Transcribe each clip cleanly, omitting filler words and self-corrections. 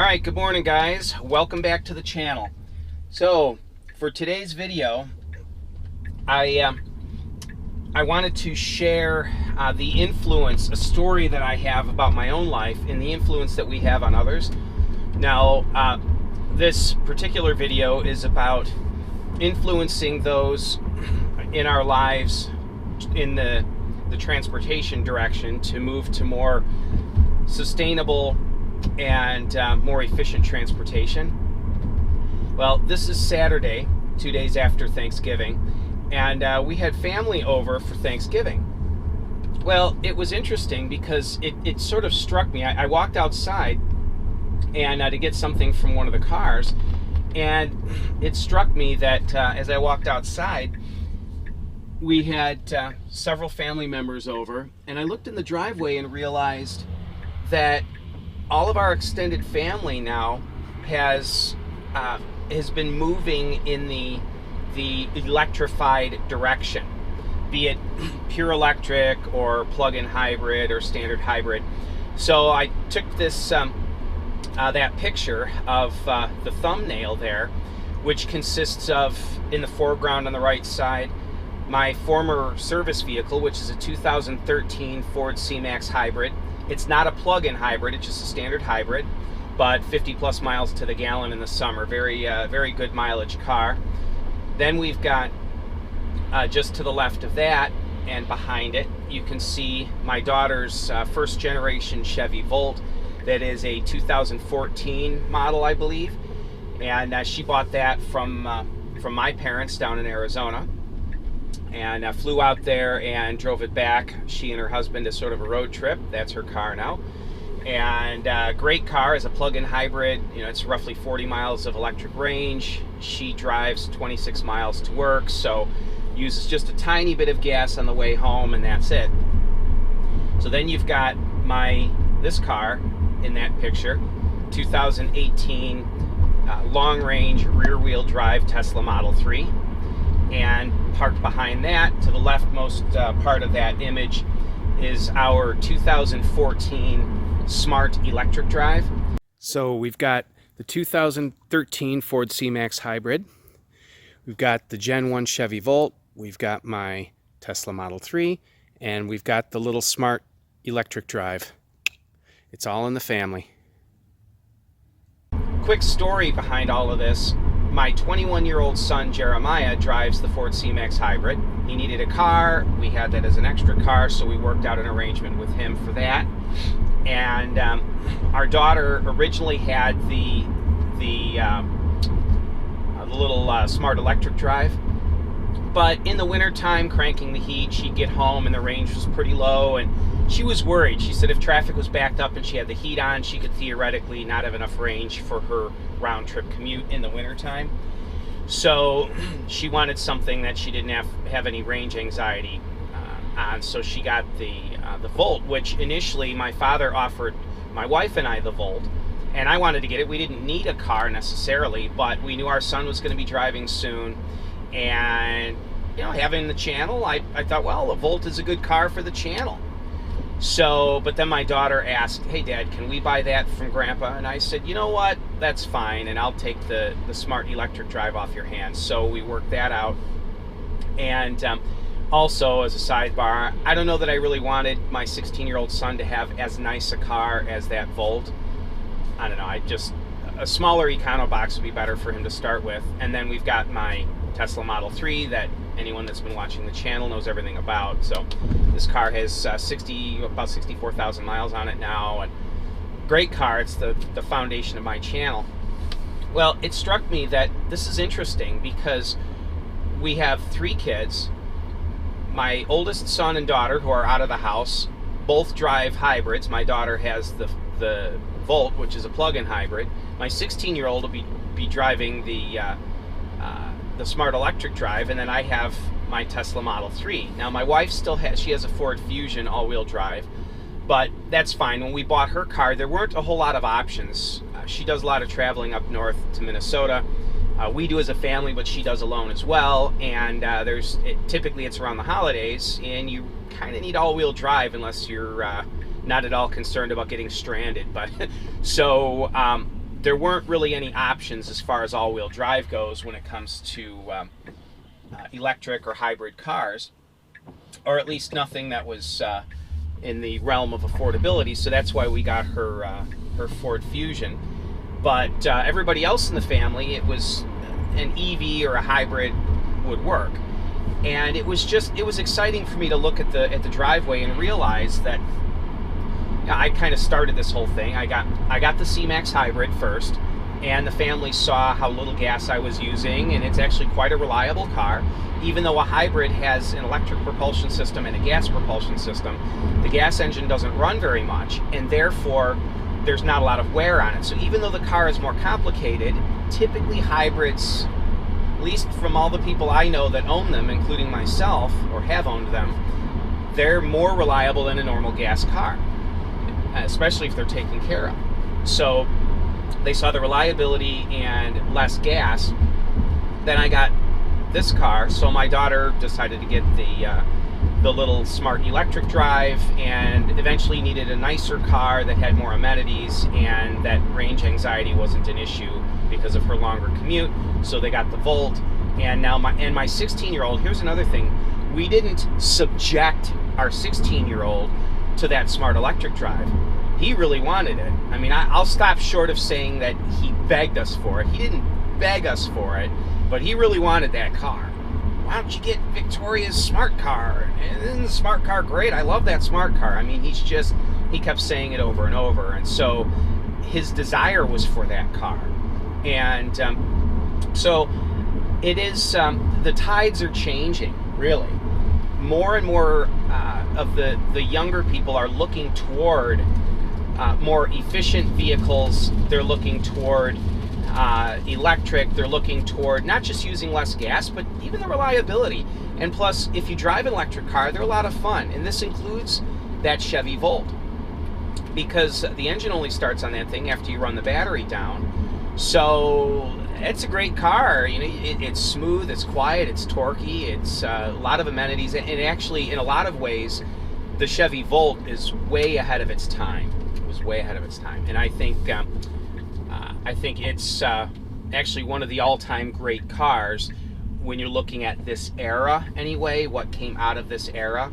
Alright, good morning guys. Welcome back to the channel. So, for today's video, I wanted to share the influence, a story that I have about my own life and the influence that we have on others. Now, this particular video is about influencing those in our lives in the transportation direction to move to more sustainable and more efficient transportation. Well, this is Saturday, 2 days after Thanksgiving, and we had family over for Thanksgiving. Well, it was interesting because it sort of struck me. I walked outside and to get something from one of the cars, and it struck me that as I walked outside, we had several family members over, and I looked in the driveway and realized that all of our extended family now has been moving in the electrified direction, be it pure electric or plug-in hybrid or standard hybrid. So I took this that picture of the thumbnail there, which consists of, in the foreground on the right side, my former service vehicle, which is a 2013 Ford C-Max hybrid. It's not a plug-in hybrid, it's just a standard hybrid, but 50 plus miles to the gallon in the summer. Very good mileage car. Then we've got just to the left of that and behind it, you can see my daughter's first generation Chevy Volt. That is a 2014 model, I believe, and she bought that from my parents down in Arizona, and flew out there and drove it back, she and her husband, as sort of a road trip. That's her car now. And great car, as a plug-in hybrid. You know, it's roughly 40 miles of electric range. She drives 26 miles to work, so uses just a tiny bit of gas on the way home, and that's it. So then you've got this car in that picture, 2018 long-range rear-wheel drive Tesla Model 3. And parked behind that, to the leftmost part of that image, is our 2014 Smart Electric Drive. So we've got the 2013 Ford C-Max hybrid, we've got the Gen 1 Chevy Volt, we've got my Tesla Model 3, and we've got the little Smart Electric Drive. It's all in the family. Quick story behind all of this. My 21-year-old son, Jeremiah, drives the Ford C-Max hybrid. He needed a car. We had that as an extra car, so we worked out an arrangement with him for that. And our daughter originally had the little Smart Electric Drive. But in the wintertime, cranking the heat, she'd get home and the range was pretty low, and she was worried. She said if traffic was backed up and she had the heat on, she could theoretically not have enough range for her round-trip commute in the wintertime. So she wanted something that she didn't have any range anxiety on, so she got the Volt, which initially my father offered my wife and I the Volt, and I wanted to get it. We didn't need a car necessarily, but we knew our son was going to be driving soon, and you know, having the channel, I thought, well, a Volt is a good car for the channel. So, but then my daughter asked, hey Dad, can we buy that from Grandpa? And I said, you know what, that's fine, and I'll take the Smart Electric Drive off your hands. So we worked that out. And also, as a sidebar, I don't know that I really wanted my 16-year-old son to have as nice a car as that Volt. I don't know, a smaller Econobox would be better for him to start with. And then we've got my Tesla Model 3 that anyone that's been watching the channel knows everything about. So this car has about 64,000 miles on it now, and great car. It's the foundation of my channel. Well, it struck me that this is interesting because we have 3 kids. My oldest son and daughter, who are out of the house, both drive hybrids. My daughter has the Volt, which is a plug-in hybrid. My 16-year-old will be driving the Smart Electric Drive, and then I have my Tesla Model 3. Now my wife she has a Ford Fusion all-wheel drive, but that's fine. When we bought her car, there weren't a whole lot of options. She does a lot of traveling up north to Minnesota. We do as a family, but she does alone as well, and typically it's around the holidays, and you kind of need all-wheel drive unless you're not at all concerned about getting stranded. But so there weren't really any options as far as all-wheel drive goes when it comes to electric or hybrid cars, or at least nothing that was in the realm of affordability. So that's why we got her her Ford Fusion. But everybody else in the family, it was an EV or a hybrid would work. And it was exciting for me to look at the driveway and realize that I kind of started this whole thing. I got the C-Max hybrid first, and the family saw how little gas I was using, and it's actually quite a reliable car. Even though a hybrid has an electric propulsion system and a gas propulsion system, the gas engine doesn't run very much, and therefore there's not a lot of wear on it. So even though the car is more complicated, typically hybrids, at least from all the people I know that own them, including myself, or have owned them, they're more reliable than a normal gas car, especially if they're taken care of. So they saw the reliability and less gas. Then I got this car, so my daughter decided to get the little smart electric drive, and eventually needed a nicer car that had more amenities and that range anxiety wasn't an issue because of her longer commute. So they got the Volt, and now my 16-year-old, here's another thing, we didn't subject our 16-year-old to that smart electric drive. He really wanted it. I mean, I'll stop short of saying that he begged us for it. He didn't beg us for it, but he really wanted that car. Why don't you get Victoria's smart car? Isn't the smart car great? I love that smart car. I mean, he kept saying it over and over. And so his desire was for that car. And so it is, the tides are changing, really. More and more of the younger people are looking toward more efficient vehicles. They're looking toward electric. They're looking toward not just using less gas, but even the reliability. And plus, if you drive an electric car, they're a lot of fun. And this includes that Chevy Volt, because the engine only starts on that thing after you run the battery down. So it's a great car. You know, it's smooth, it's quiet, it's torquey, it's a lot of amenities, and actually, in a lot of ways, the Chevy Volt is way ahead of its time. It was way ahead of its time, and I think it's actually one of the all-time great cars when you're looking at this era. Anyway, what came out of this era,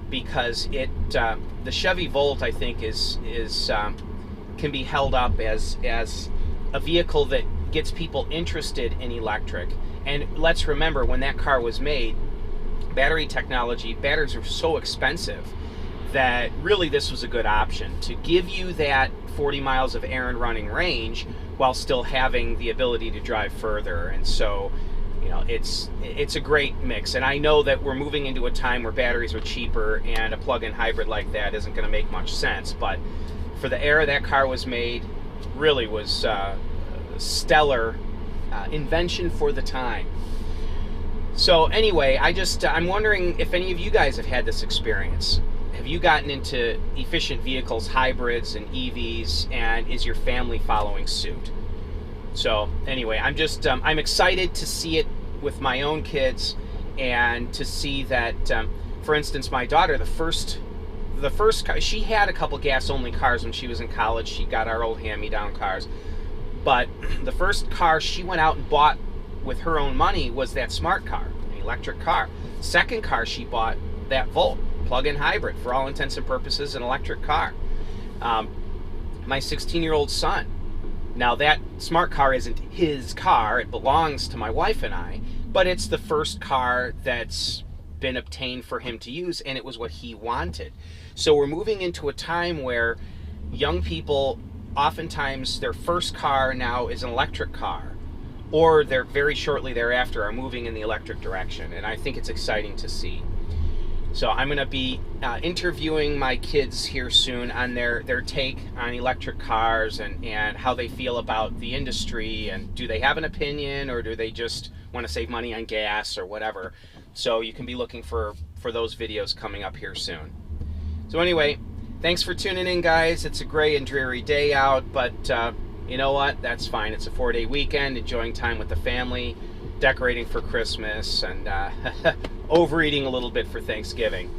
because the Chevy Volt, I think, can be held up as a vehicle that gets people interested in electric. And let's remember, when that car was made, batteries are so expensive that really this was a good option to give you that 40 miles of air and running range while still having the ability to drive further. And so, you know, it's a great mix. And I know that we're moving into a time where batteries are cheaper, and a plug-in hybrid like that isn't going to make much sense. But for the era that car was made, really was stellar invention for the time. So anyway, I'm wondering if any of you guys have had this experience. Have you gotten into efficient vehicles, hybrids and EVs, and is your family following suit? So anyway, I'm excited to see it with my own kids, and to see that, for instance, my daughter, the first car, she had a couple gas-only cars when she was in college. She got our old hand-me-down cars. But the first car she went out and bought with her own money was that smart car, an electric car. Second car she bought, that Volt, plug-in hybrid, for all intents and purposes, an electric car. My 16-year-old son, now that smart car isn't his car, it belongs to my wife and I, but it's the first car that's been obtained for him to use, and it was what he wanted. So we're moving into a time where young people, oftentimes their first car now is an electric car, or they're very shortly thereafter are moving in the electric direction, and I think it's exciting to see. So I'm going to be interviewing my kids here soon on their take on electric cars, and how they feel about the industry, and do they have an opinion, or do they just want to save money on gas or whatever. So you can be looking for those videos coming up here soon. So anyway, thanks for tuning in, guys. It's a gray and dreary day out, but you know what? That's fine. It's a 4-day weekend, enjoying time with the family, decorating for Christmas, and overeating a little bit for Thanksgiving.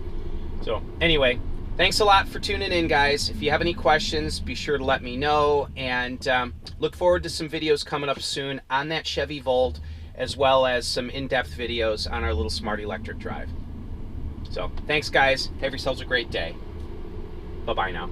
So anyway, Thanks a lot for tuning in, guys. If you have any questions, be sure to let me know, and look forward to some videos coming up soon on that Chevy Volt, as well as some in-depth videos on our little smart electric drive. So thanks, guys. Have yourselves a great day. Bye-bye now.